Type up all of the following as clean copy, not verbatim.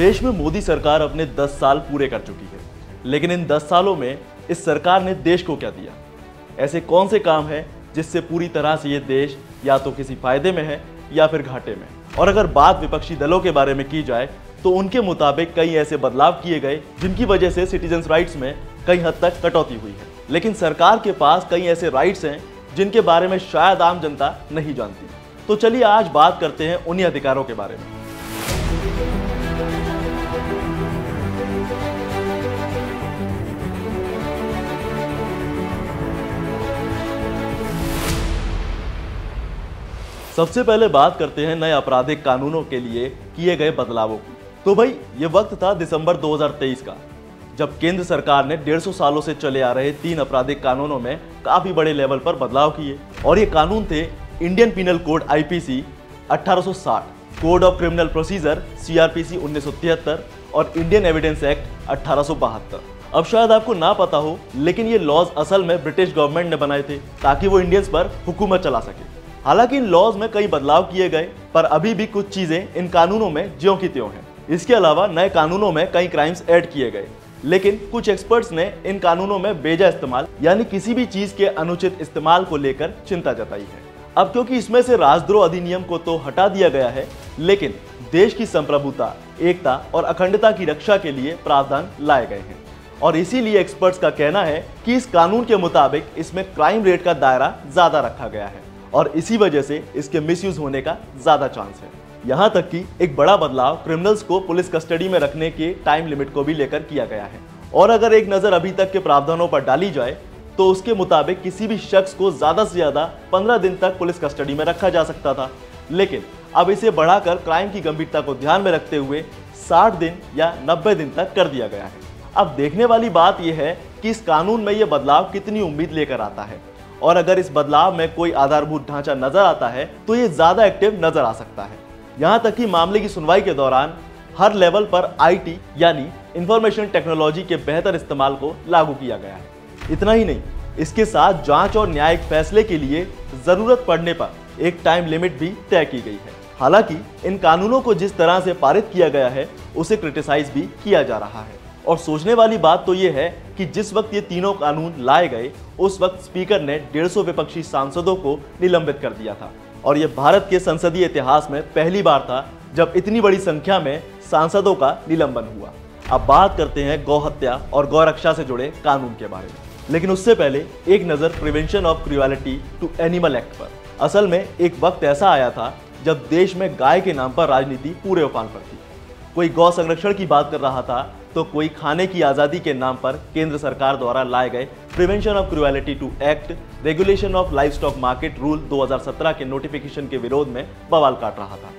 देश में मोदी सरकार अपने 10 साल पूरे कर चुकी है, लेकिन इन 10 सालों में इस सरकार ने देश को क्या दिया? ऐसे कौन से काम हैं जिससे पूरी तरह से ये देश या तो किसी फायदे में है या फिर घाटे में? और अगर बात विपक्षी दलों के बारे में की जाए तो उनके मुताबिक कई ऐसे बदलाव किए गए जिनकी वजह से सिटीजन्स राइट्स में कई हद तक कटौती हुई है। लेकिन सरकार के पास कई ऐसे राइट्स हैं जिनके बारे में शायद आम जनता नहीं जानती। तो चलिए आज बात करते हैं उन्हीं अधिकारों के बारे में। सबसे पहले बात करते हैं नए आपराधिक कानूनों के लिए किए गए बदलावों की। तो भाई ये वक्त था दिसंबर 2023 का, जब केंद्र सरकार ने 150 सालों से चले आ रहे 3 आपराधिक कानूनों में काफी बड़े लेवल पर बदलाव किए। और ये कानून थे Indian penal code IPC 1860, code of criminal procedure CRPC 1973 और इंडियन एविडेंस एक्ट 1872। अब शायद आपको ना पता हो, लेकिन ये लॉज असल में ब्रिटिश गवर्नमेंट ने बनाए थे ताकि वो इंडियंस पर हुकूमत चला सके। हालांकि इन लॉज में कई बदलाव किए गए, पर अभी भी कुछ चीजें इन कानूनों में ज्यों की त्यों हैं। इसके अलावा नए कानूनों में कई क्राइम्स ऐड किए गए, लेकिन कुछ एक्सपर्ट्स ने इन कानूनों में बेजा इस्तेमाल यानी किसी भी चीज के अनुचित इस्तेमाल को लेकर चिंता जताई है। अब क्योंकि इसमें से राजद्रोह अधिनियम को तो हटा दिया गया है, लेकिन देश की संप्रभुता, एकता और अखंडता की रक्षा के लिए प्रावधान लाए गए हैं। और इसीलिए एक्सपर्ट्स का कहना है कि इस कानून के मुताबिक इसमें क्राइम रेट का दायरा ज्यादा रखा गया है और इसी वजह से इसके मिसयूज होने का ज्यादा चांस है। यहाँ तक कि एक बड़ा बदलाव क्रिमिनल्स को पुलिस कस्टडी में रखने के टाइम लिमिट को भी लेकर किया गया है। और अगर एक नजर अभी तक के प्रावधानों पर डाली जाए तो उसके मुताबिक किसी भी शख्स को ज्यादा से ज्यादा 15 दिन तक पुलिस कस्टडी में रखा जा सकता था, लेकिन अब इसे बढ़ाकर क्राइम की गंभीरता को ध्यान में रखते हुए 60 दिन या 90 दिन तक कर दिया गया है। अब देखने वाली बात यह है कि इस कानून में यह बदलाव कितनी उम्मीद लेकर आता है, और अगर इस बदलाव में कोई आधारभूत ढांचा नजर आता है तो ये ज्यादा एक्टिव नजर आ सकता है। यहाँ तक कि मामले की सुनवाई के दौरान हर लेवल पर IT यानी इंफॉर्मेशन टेक्नोलॉजी के बेहतर इस्तेमाल को लागू किया गया है। इतना ही नहीं, इसके साथ जांच और न्यायिक फैसले के लिए जरूरत पड़ने पर एक टाइम लिमिट भी तय की गई है। हालांकि इन कानूनों को जिस तरह से पारित किया गया है उसे क्रिटिसाइज भी किया जा रहा है। और सोचने वाली बात तो ये है कि जिस वक्त ये तीनों कानून लाए गए उस वक्त स्पीकर ने 150 विपक्षी सांसदों को निलंबित कर दिया था। और ये भारत के संसदीय इतिहास में पहली बार था जब इतनी बड़ी संख्या में सांसदों का निलंबन हुआ। अब बात करते हैं गौ हत्या और गौ रक्षा से जुड़े कानून के बारे में, लेकिन उससे पहले एक नज़र prevention of cruelty to animal act पर। असल में एक वक्त ऐसा आया था जब देश में गाय के नाम पर राजनीति पूरे उफान पर थी। कोई गौ संरक्षण की बात कर रहा था तो कोई खाने की आज़ादी के नाम पर केंद्र सरकार द्वारा लाए गए prevention of cruelty to act, regulation of livestock market rule 2017 के नोटिफिकेशन के विरोध में बवाल काट रहा था।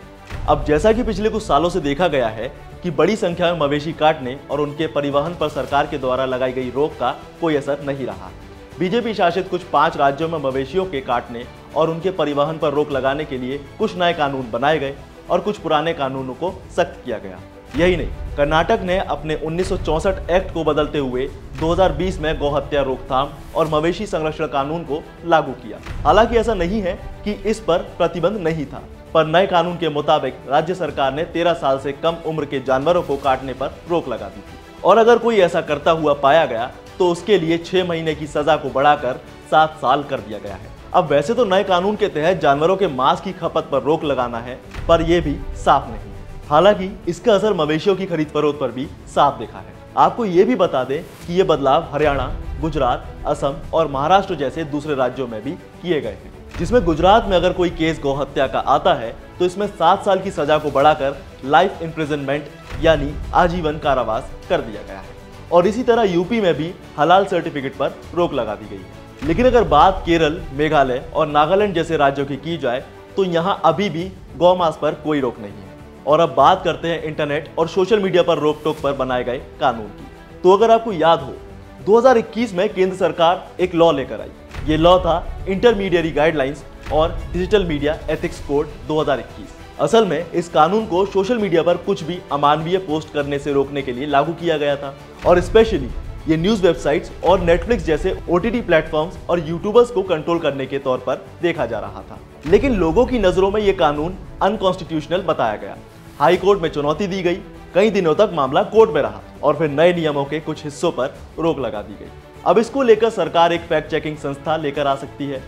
अब जैसा कि पिछले कुछ सालों से देखा गया है कि बड़ी संख्या में मवेशी काटने और उनके परिवहन पर सरकार के द्वारा लगाई गई रोक का कोई असर नहीं रहा। बीजेपी शासित कुछ 5 राज्यों में मवेशियों के काटने और उनके परिवहन पर रोक लगाने के लिए कुछ नए कानून बनाए गए और कुछ पुराने कानूनों को सख्त किया गया। यही नहीं, कर्नाटक ने अपने 1964 एक्ट को बदलते हुए 2020 में गौ हत्या रोकथाम और मवेशी संरक्षण कानून को लागू किया। हालांकि ऐसा नहीं है कि इस पर प्रतिबंध नहीं था, पर नए कानून के मुताबिक राज्य सरकार ने 13 साल से कम उम्र के जानवरों को काटने पर रोक लगा दी थी। और अगर कोई ऐसा करता हुआ पाया गया तो उसके लिए 6 महीने की सजा को बढ़ाकर 7 साल कर दिया गया है। अब वैसे तो नए कानून के तहत जानवरों के मांस की खपत पर रोक लगाना है, पर यह भी साफ नहीं है। हालांकि इसका असर मवेशियों की खरीद फरोख्त पर भी साफ दिखा है। आपको ये भी बता दें कि ये बदलाव हरियाणा, गुजरात, असम और महाराष्ट्र जैसे दूसरे राज्यों में भी किए गए हैं, जिसमें गुजरात में अगर कोई केस गौ हत्या का आता है तो इसमें 7 साल की सजा को बढ़ाकर लाइफ इम्प्रिजनमेंट यानी आजीवन कारावास कर दिया गया है। और इसी तरह यूपी में भी हलाल सर्टिफिकेट पर रोक लगा दी गई है। लेकिन अगर बात केरल, मेघालय और नागालैंड जैसे राज्यों की की जाए तो यहाँ अभी भी गौ मांस पर कोई रोक नहीं है। और अब बात करते हैं इंटरनेट और सोशल मीडिया पर रोक टोक पर बनाए गए कानून की। तो अगर आपको याद हो, 2021 में केंद्र सरकार एक लॉ लेकर आई। ये लॉ था इंटरमीडिएरी गाइडलाइंस और डिजिटल मीडिया एथिक्स कोड 2021। असल में इस कानून को सोशल मीडिया पर कुछ भी अमानवीय पोस्ट करने से रोकने के लिए लागू किया गया था। और स्पेशली ये न्यूज वेबसाइट्स और नेटफ्लिक्स जैसे OTT प्लेटफॉर्म्स और यूट्यूबर्स को कंट्रोल करने के तौर पर देखा जा रहा था। लेकिन लोगों की नजरों में ये कानून अनकॉन्स्टिट्यूशनल बताया गया। हाई कोर्ट में चुनौती दी गई, कई दिनों तक मामला कोर्ट में रहा और फिर नए नियमों के कुछ हिस्सों पर रोक लगा दी गई। अब इसको लेकर सरकार एक फैक्ट चेकिंग संस्था लेकर आ सकती है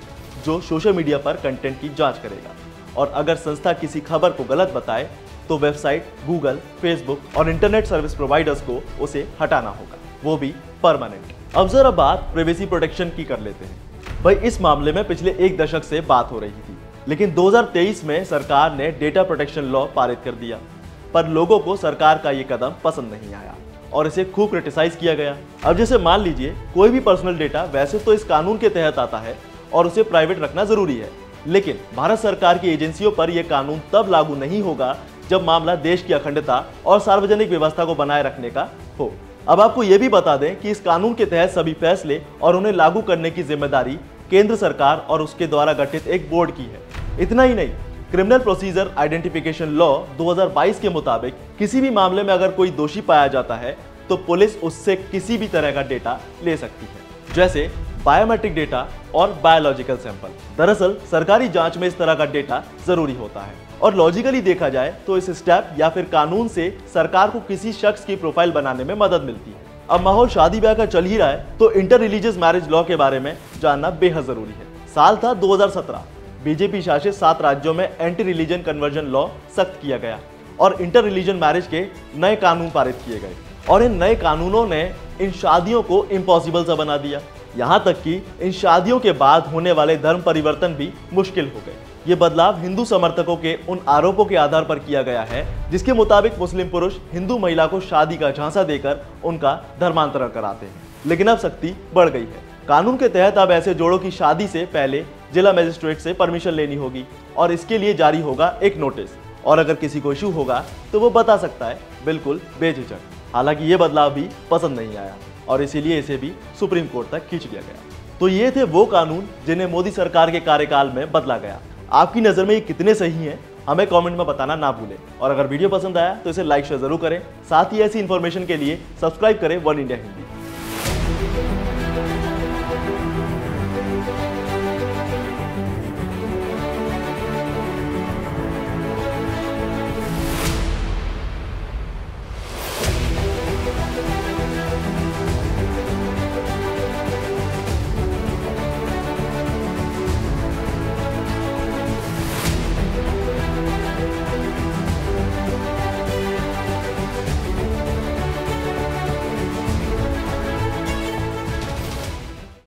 जो सोशल मीडिया पर कंटेंट की जांच करेगा, और अगर संस्था किसी खबर को गलत बताए तो वेबसाइट, गूगल, फेसबुक और इंटरनेट सर्विस प्रोवाइडर्स को उसे हटाना होगा, वो भी परमानेंट। अब जरा बात प्राइवेसी प्रोटेक्शन की कर लेते हैं। भाई इस मामले में पिछले एक दशक से बात हो रही थी, लेकिन 2023 में सरकार ने डेटा प्रोटेक्शन लॉ पारित कर दिया, पर लोगों को सरकार का ये कदम पसंद नहीं आया और इसे खूब क्रिटिसाइज किया गया। अब जैसे मान लीजिए कोई भी पर्सनल डेटा वैसे तो इस कानून के तहत आता है और उसे प्राइवेट रखना जरूरी है, लेकिन भारत सरकार की एजेंसियों पर यह कानून तब लागू नहीं होगा जब मामला देश की अखंडता और सार्वजनिक व्यवस्था को बनाए रखने का हो। अब आपको यह भी बता दें कि इस कानून के तहत सभी फैसले और उन्हें लागू करने की जिम्मेदारी केंद्र सरकार और उसके द्वारा गठित एक बोर्ड की है। इतना ही नहीं, क्रिमिनल प्रोसीजर आइडेंटिफिकेशन लॉ 2022 के मुताबिक किसी भी मामले में अगर कोई दोषी पाया जाता है तो पुलिस उससे किसी भी तरह का डेटा ले सकती है, जैसे बायोमेट्रिक डेटा और बायोलॉजिकल सैंपल। दरअसल सरकारी जांच में इस तरह का डेटा जरूरी होता है और लॉजिकली देखा जाए तो इस स्टेप या फिर कानून से सरकार को किसी शख्स की प्रोफाइल बनाने में मदद मिलती है। अब माहौल शादी ब्याह का चल ही रहा है तो इंटर रिलीजियस मैरिज लॉ के बारे में जानना बेहद जरूरी है। साल था 2017, बीजेपी शासित 7 राज्यों में एंटी रिलीजन कन्वर्जन लॉ सख्त किया गया और इंटर रिलीजन मैरिज के नए कानून पारित किए गए, और इन नए कानूनों ने इन शादियों को इम्पॉसिबल सा बना दिया। यहाँ तक कि इन शादियों के बाद होने वाले धर्म परिवर्तन भी मुश्किल हो गए। ये बदलाव हिंदू समर्थकों के उन आरोपों के आधार पर किया गया है जिसके मुताबिक मुस्लिम पुरुष हिंदू महिला को शादी का झांसा देकर उनका धर्मांतरण कराते हैं। लेकिन अब सख्ती बढ़ गई है। कानून के तहत अब ऐसे जोड़ों की शादी से पहले जिला मजिस्ट्रेट से परमिशन लेनी होगी और इसके लिए जारी होगा एक नोटिस, और अगर किसी को इशू होगा तो वो बता सकता है, बिल्कुल बेझिझक। हालांकि ये बदलाव भी पसंद नहीं आया और इसीलिए इसे भी सुप्रीम कोर्ट तक खींच लिया गया। तो ये थे वो कानून जिन्हें मोदी सरकार के कार्यकाल में बदला गया। आपकी नज़र में ये कितने सही हैं, हमें कमेंट में बताना ना भूलें, और अगर वीडियो पसंद आया तो इसे लाइक शेयर जरूर करें। साथ ही ऐसी इन्फॉर्मेशन के लिए सब्सक्राइब करें वन इंडिया हिंदी।